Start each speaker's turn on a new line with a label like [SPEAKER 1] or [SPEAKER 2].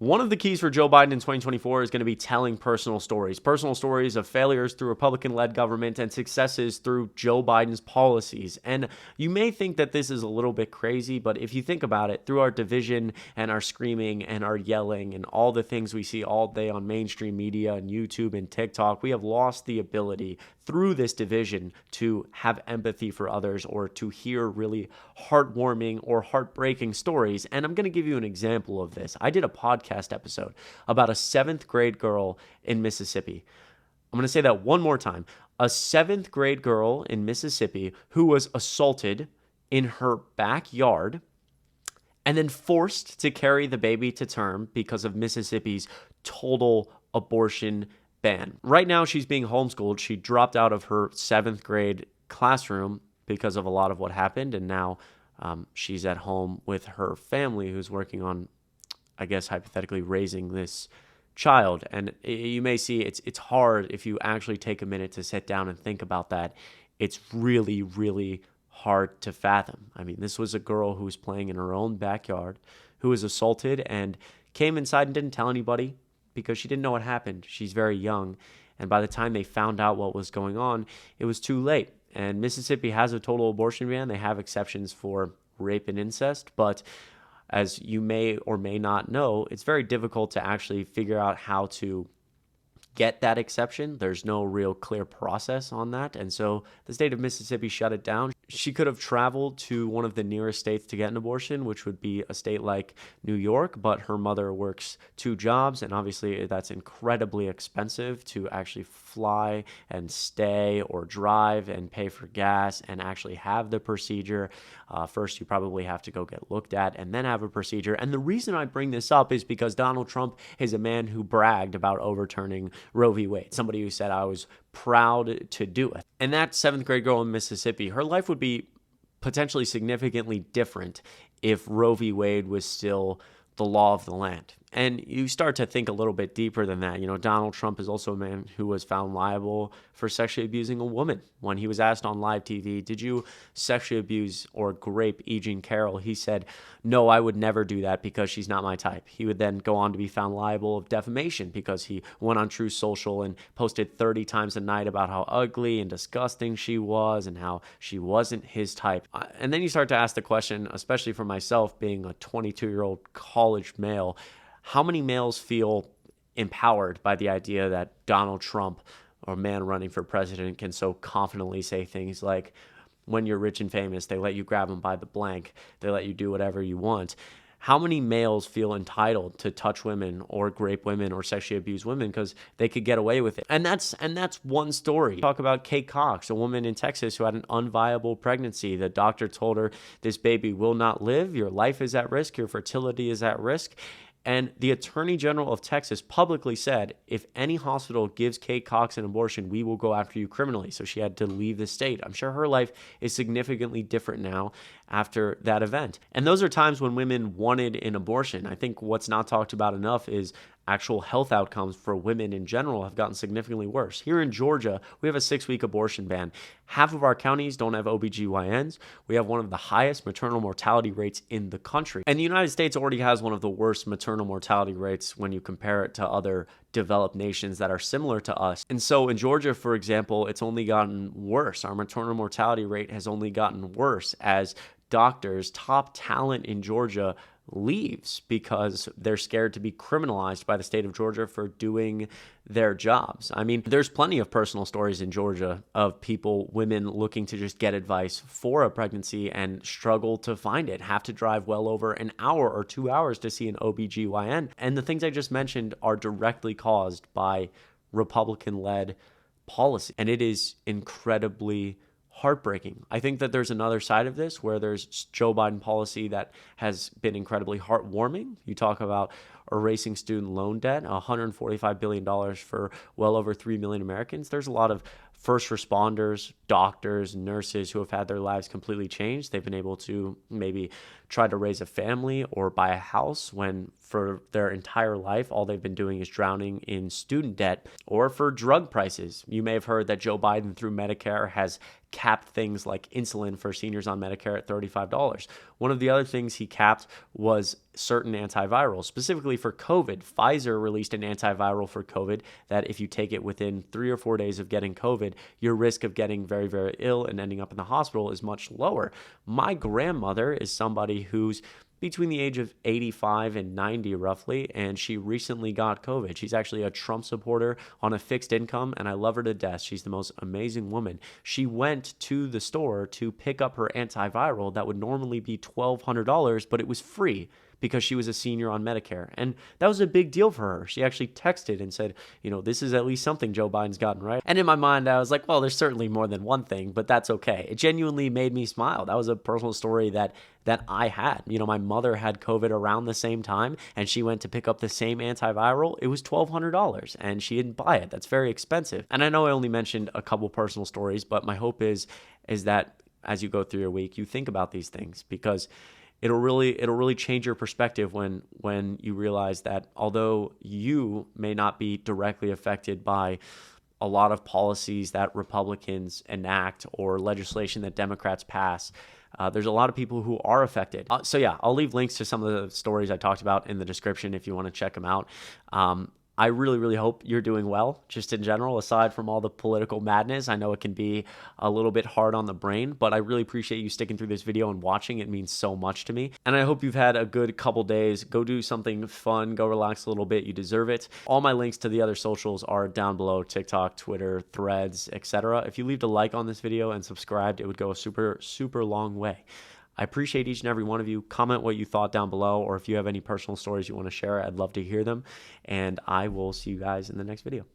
[SPEAKER 1] One of the keys for Joe Biden in 2024 is going to be telling personal stories of failures through Republican-led government and successes through Joe Biden's policies. And you may think that this is a little bit crazy, but if you think about it, through our division and our screaming and our yelling and all the things we see all day on mainstream media and YouTube and TikTok, we have lost the ability through this division to have empathy for others or to hear really heartwarming or heartbreaking stories. And I'm going to give you an example of this. I did a podcast episode about a 7th grade girl in Mississippi. I'm going to say that one more time. A 7th grade girl in Mississippi who was assaulted in her backyard and then forced to carry the baby to term because of Mississippi's total abortion ban. Right now, she's being homeschooled. She dropped out of her 7th grade classroom because of a lot of what happened, and now she's at home with her family who's working on, I guess, hypothetically raising this child. And you may see it's hard if you actually take a minute to sit down and think about that. It's really, really hard to fathom. I mean, this was a girl who was playing in her own backyard, who was assaulted and came inside and didn't tell anybody because she didn't know what happened. She's very young. And by the time they found out what was going on, it was too late. And Mississippi has a total abortion ban. They have exceptions for rape and incest. But as you may or may not know, it's very difficult to actually figure out how to get that exception. There's no real clear process on that. And so the state of Mississippi shut it down. She could have traveled to one of the nearest states to get an abortion, which would be a state like New York, but her mother works 2 jobs, and obviously that's incredibly expensive to actually fly and stay or drive and pay for gas and actually have the procedure. First, you probably have to go get looked at and then have a procedure. And the reason I bring this up is because Donald Trump is a man who bragged about overturning Roe v. Wade, somebody who said, I was proud to do it. And that 7th grade girl in Mississippi, her life would be potentially significantly different if Roe v. Wade was still the law of the land. And you start to think a little bit deeper than that. You know, Donald Trump is also a man who was found liable for sexually abusing a woman. When he was asked on live TV, did you sexually abuse or grape E. Jean Carroll? He said, no, I would never do that because she's not my type. He would then go on to be found liable of defamation because he went on Truth Social and posted 30 times a night about how ugly and disgusting she was and how she wasn't his type. And then you start to ask the question, especially for myself being a 22-year-old college male, how many males feel empowered by the idea that Donald Trump, or a man running for president, can so confidently say things like, when you're rich and famous, they let you grab them by the blank, they let you do whatever you want. How many males feel entitled to touch women or grape women or sexually abuse women because they could get away with it? And that's one story. Talk about Kate Cox, a woman in Texas who had an unviable pregnancy. The doctor told her, this baby will not live, your life is at risk, your fertility is at risk. And the Attorney General of Texas publicly said, if any hospital gives Kate Cox an abortion, we will go after you criminally. So she had to leave the state. I'm sure her life is significantly different now after that event. And those are times when women wanted an abortion. I think what's not talked about enough is actual health outcomes for women in general have gotten significantly worse. Here in Georgia, we have a 6-week abortion ban. Half of our counties don't have OBGYNs. We have one of the highest maternal mortality rates in the country. And the United States already has one of the worst maternal mortality rates when you compare it to other developed nations that are similar to us. And so in Georgia, for example, it's only gotten worse. Our maternal mortality rate has only gotten worse as doctors, top talent in Georgia, leaves because they're scared to be criminalized by the state of Georgia for doing their jobs. I mean, there's plenty of personal stories in Georgia of people, women looking to just get advice for a pregnancy and struggle to find it, have to drive well over an hour or 2 hours to see an OBGYN. And the things I just mentioned are directly caused by Republican-led policy. And it is incredibly heartbreaking. I think that there's another side of this where there's Joe Biden policy that has been incredibly heartwarming. You talk about erasing student loan debt, $145 billion for well over 3 million Americans. There's a lot of first responders, doctors, nurses who have had their lives completely changed. They've been able to maybe try to raise a family or buy a house when for their entire life, all they've been doing is drowning in student debt. Or for drug prices. You may have heard that Joe Biden through Medicare has capped things like insulin for seniors on Medicare at $35. One of the other things he capped was certain antivirals, specifically for COVID. Pfizer released an antiviral for COVID that if you take it within 3 or 4 days of getting COVID, your risk of getting very, very ill and ending up in the hospital is much lower. My grandmother is somebody who's between the age of 85 and 90 roughly, and she recently got COVID. She's actually a Trump supporter on a fixed income, and I love her to death. She's the most amazing woman. She went to the store to pick up her antiviral that would normally be $1,200, but it was free because she was a senior on Medicare. And that was a big deal for her. She actually texted and said, this is at least something Joe Biden's gotten right. And in my mind, I was like, well, there's certainly more than one thing, but that's okay. It genuinely made me smile. That was a personal story that I had. My mother had COVID around the same time, and she went to pick up the same antiviral. It was $1,200, and she didn't buy it. That's very expensive. And I know I only mentioned a couple personal stories, but my hope is that as you go through your week, you think about these things, because it'll really change your perspective when you realize that although you may not be directly affected by a lot of policies that Republicans enact or legislation that Democrats pass, there's a lot of people who are affected. So yeah, I'll leave links to some of the stories I talked about in the description if you want to check them out. I really, really hope you're doing well, just in general, aside from all the political madness. I know it can be a little bit hard on the brain, but I really appreciate you sticking through this video and watching. It means so much to me. And I hope you've had a good couple days. Go do something fun. Go relax a little bit. You deserve it. All my links to the other socials are down below: TikTok, Twitter, Threads, etc. If you leave a like on this video and subscribed, it would go a super, super long way. I appreciate each and every one of you. Comment what you thought down below, or if you have any personal stories you want to share, I'd love to hear them. And I will see you guys in the next video.